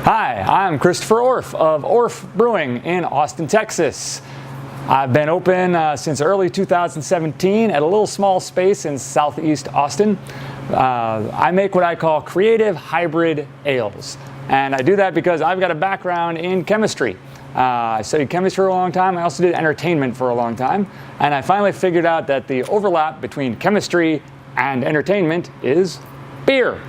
Hi, I'm Christopher Orff of Orff Brewing in Austin, Texas. I've been open since early 2017 at a little small space in southeast Austin. I make what I call creative hybrid ales. And I do that because I've got a background in chemistry. I studied chemistry for a long time. I also did entertainment for a long time. And I finally figured out that the overlap between chemistry and entertainment is beer.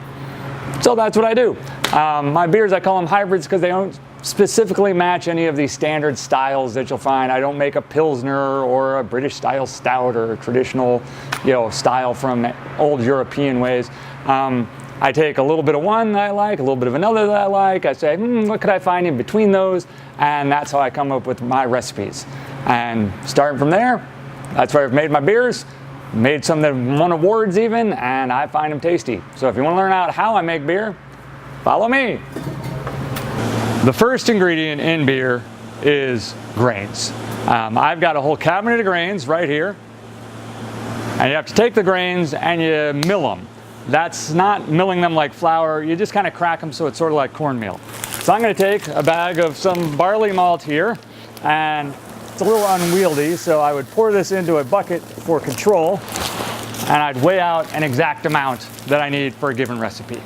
So that's what I do. My beers, I call them hybrids because they don't specifically match any of the standard styles that you'll find. I don't make a Pilsner or a British style stout or a traditional, style from old European ways. I take a little bit of one that I like, a little bit of another that I like. I say, what could I find in between those? And that's how I come up with my recipes. And starting from there, that's where I've made my beers. Made some that won awards even, and I find them tasty. So if you want to learn out how I make beer, follow me. The first ingredient in beer is grains. I've got a whole cabinet of grains right here. And you have to take the grains and you mill them. That's not milling them like flour. You just kind of crack them so it's sort of like cornmeal. So I'm going to take a bag of some barley malt here, and it's a little unwieldy, so I would pour this into a bucket for control, and I'd weigh out an exact amount that I need for a given recipe.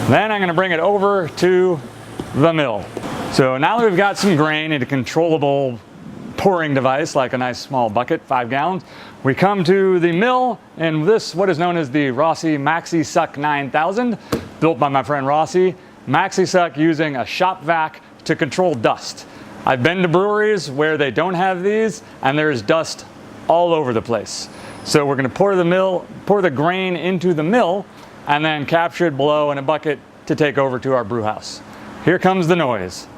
Then I'm going to bring it over to the mill. So now that we've got some grain in a controllable pouring device, like a nice small bucket, 5 gallons, we come to the mill in this, what is known as the Rossi Maxi Suck 9000, built by my friend Rossi. Maxi Suck using a shop vac to control dust. I've been to breweries where they don't have these, and there's dust all over the place. So we're going to pour the grain into the mill, and then capture it below in a bucket to take over to our brew house. Here comes the noise.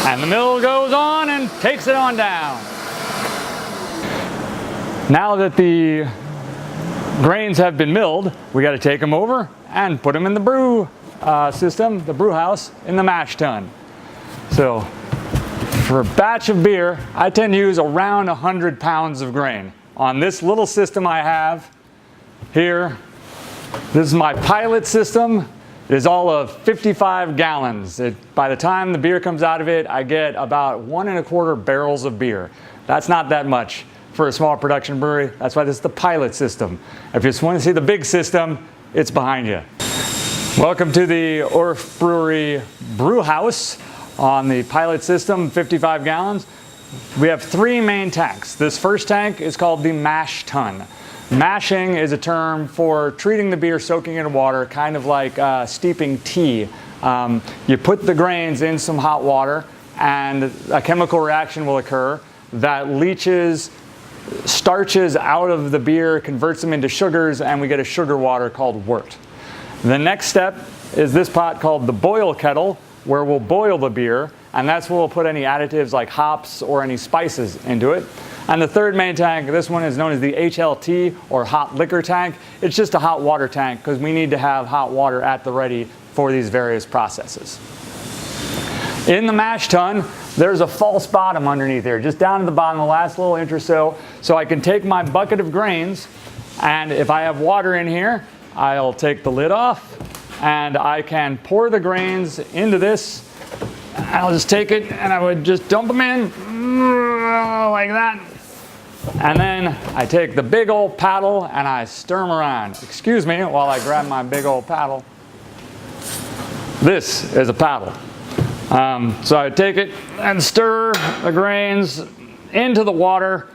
And the mill goes on and takes it on down. Now that the grains have been milled, we got to take them over and put them in the brew system, the brew house, in the mash tun. So for a batch of beer, I tend to use around 100 pounds of grain. On this little system I have here, this is my pilot system. It is all of 55 gallons. By the time the beer comes out of it, I get about 1 1/4 barrels of beer. That's not that much for a small production brewery. That's why this is the pilot system. If you just want to see the big system, it's behind you. Welcome to the Orff Brewery brew house on the pilot system, 55 gallons. We have 3 main tanks. This first tank is called the mash tun. Mashing is a term for treating the beer, soaking it in water, kind of like steeping tea. You put the grains in some hot water, and a chemical reaction will occur that leaches starches out of the beer, converts them into sugars, and we get a sugar water called wort. The next step is this pot called the boil kettle, where we'll boil the beer, and that's where we'll put any additives like hops or any spices into it. And the third main tank, this one is known as the HLT, or hot liquor tank. It's just a hot water tank because we need to have hot water at the ready for these various processes. In the mash tun, there's a false bottom underneath here, just down at the bottom, the last little inch or so. So I can take my bucket of grains, and if I have water in here, I'll take the lid off, and I can pour the grains into this. I'll just take it, and I would just dump them in, like that. And then I take the big old paddle and I stir them around. Excuse me while I grab my big old paddle. This is a paddle. So I take it and stir the grains into the water.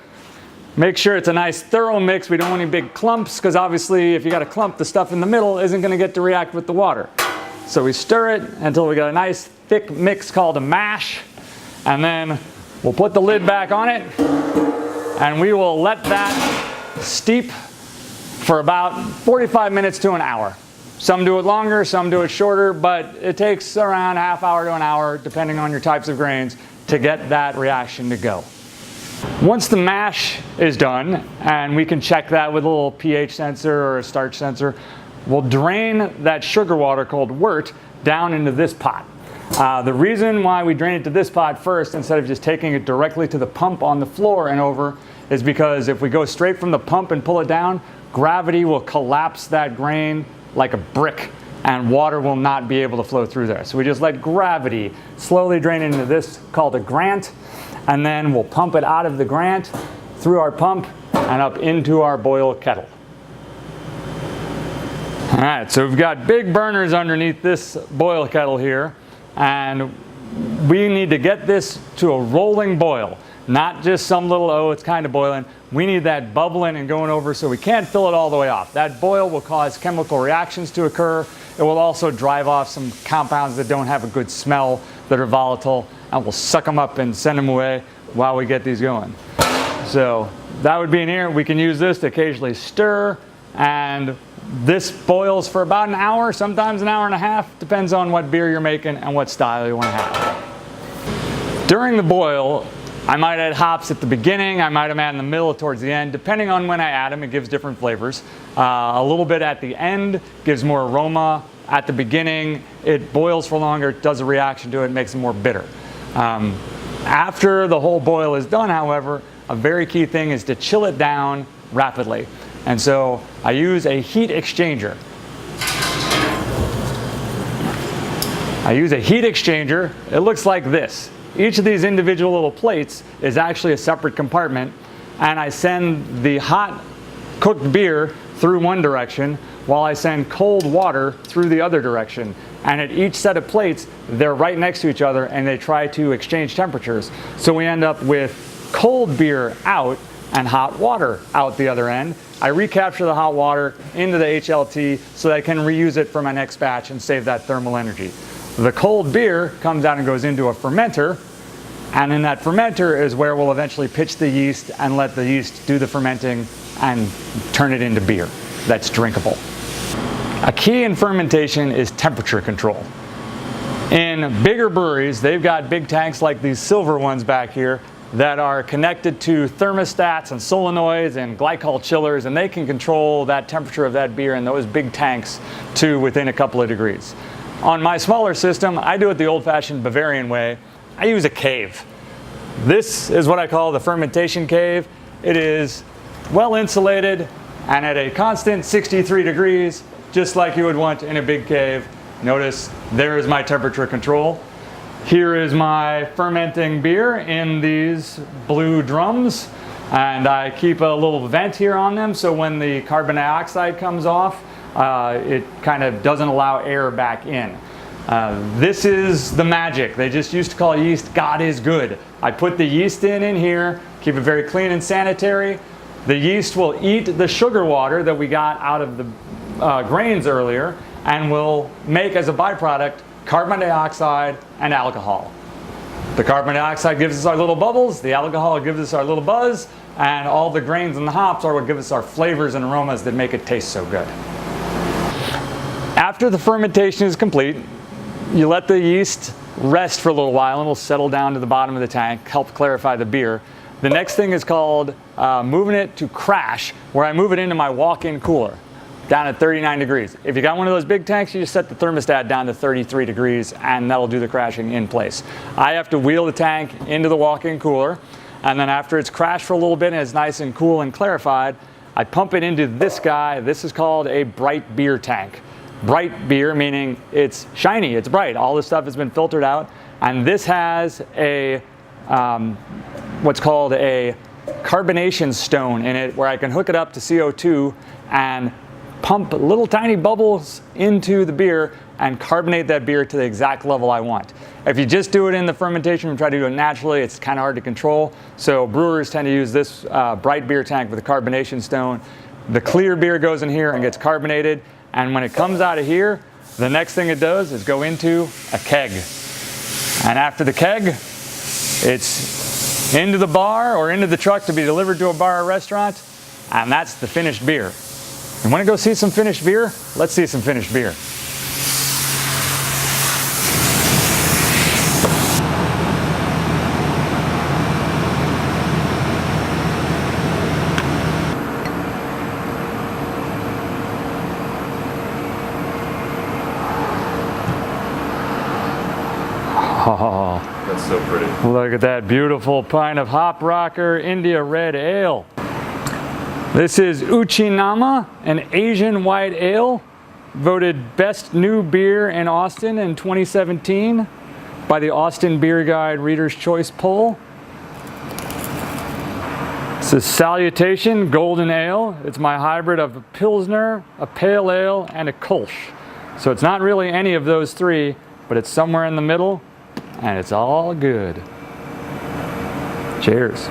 Make sure it's a nice thorough mix. We don't want any big clumps, because obviously if you got a clump, the stuff in the middle isn't going to get to react with the water. So we stir it until we got a nice thick mix called a mash, and then we'll put the lid back on it, and we will let that steep for about 45 minutes to an hour. Some do it longer, some do it shorter, but it takes around half hour to an hour, depending on your types of grains, to get that reaction to go. Once the mash is done, and we can check that with a little pH sensor or a starch sensor, we'll drain that sugar water called wort down into this pot. The reason why we drain it to this pot first instead of just taking it directly to the pump on the floor and over is because if we go straight from the pump and pull it down, gravity will collapse that grain like a brick and water will not be able to flow through there. So we just let gravity slowly drain into this called a grant, and then we'll pump it out of the grant through our pump and up into our boil kettle. All right, so we've got big burners underneath this boil kettle here, and we need to get this to a rolling boil, not just some little, oh, it's kind of boiling. We need that bubbling and going over, so we can't fill it all the way off. That boil will cause chemical reactions to occur. It will also drive off some compounds that don't have a good smell, that are volatile, and we'll suck them up and send them away while we get these going. So that would be in here. We can use this to occasionally stir, and this boils for about an hour, sometimes an hour and a half, depends on what beer you're making and what style you want to have. During the boil, I might add hops at the beginning, I might add in the middle or towards the end. Depending on when I add them, it gives different flavors. A little bit at the end gives more aroma. At the beginning, it boils for longer, it does a reaction to it, makes it more bitter. After the whole boil is done, however, a very key thing is to chill it down rapidly. And so I use a heat exchanger. It looks like this. Each of these individual little plates is actually a separate compartment, and I send the hot cooked beer through one direction while I send cold water through the other direction. And at each set of plates, they're right next to each other and they try to exchange temperatures. So we end up with cold beer out and hot water out the other end. I recapture the hot water into the HLT so that I can reuse it for my next batch and save that thermal energy. The cold beer comes out and goes into a fermenter, and in that fermenter is where we'll eventually pitch the yeast and let the yeast do the fermenting and turn it into beer that's drinkable. A key in fermentation is temperature control. In bigger breweries, they've got big tanks like these silver ones back here that are connected to thermostats and solenoids and glycol chillers, and they can control that temperature of that beer in those big tanks to within a couple of degrees. On my smaller system, I do it the old-fashioned Bavarian way. I use a cave. This is what I call the fermentation cave. It is well insulated and at a constant 63 degrees, just like you would want in a big cave. Notice there is my temperature control. Here is my fermenting beer in these blue drums, and I keep a little vent here on them so when the carbon dioxide comes off, it kind of doesn't allow air back in. This is the magic. They just used to call yeast God is good. I put the yeast in here, keep it very clean and sanitary. The yeast will eat the sugar water that we got out of the grains earlier and will make as a byproduct carbon dioxide and alcohol. The carbon dioxide gives us our little bubbles, the alcohol gives us our little buzz, and all the grains and the hops are what give us our flavors and aromas that make it taste so good. After the fermentation is complete, you let the yeast rest for a little while and it'll settle down to the bottom of the tank, help clarify the beer. The next thing is called moving it to crash, where I move it into my walk-in cooler down at 39 degrees. If you got one of those big tanks, you just set the thermostat down to 33 degrees and that'll do the crashing in place. I have to wheel the tank into the walk-in cooler, and then after it's crashed for a little bit and it's nice and cool and clarified, I pump it into this guy. This is called a bright beer tank. Bright beer meaning it's shiny, it's bright. All this stuff has been filtered out, and this has a what's called a carbonation stone in it where I can hook it up to CO2 and pump little tiny bubbles into the beer and carbonate that beer to the exact level I want. If you just do it in the fermentation and try to do it naturally, it's kind of hard to control. So brewers tend to use this bright beer tank with a carbonation stone. The clear beer goes in here and gets carbonated, and when it comes out of here, the next thing it does is go into a keg. And after the keg, it's into the bar or into the truck to be delivered to a bar or restaurant, and that's the finished beer. You want to go see some finished beer? Let's see some finished beer. Oh, That's so pretty. look at that beautiful pint of Hop Rocker India Red Ale. This is Uchinama, an Asian white ale, voted best new beer in Austin in 2017 by the Austin Beer Guide Reader's Choice poll. This is Salutation Golden Ale. It's my hybrid of a Pilsner, a Pale Ale, and a Kolsch. So it's not really any of those three, but it's somewhere in the middle, and it's all good. Cheers.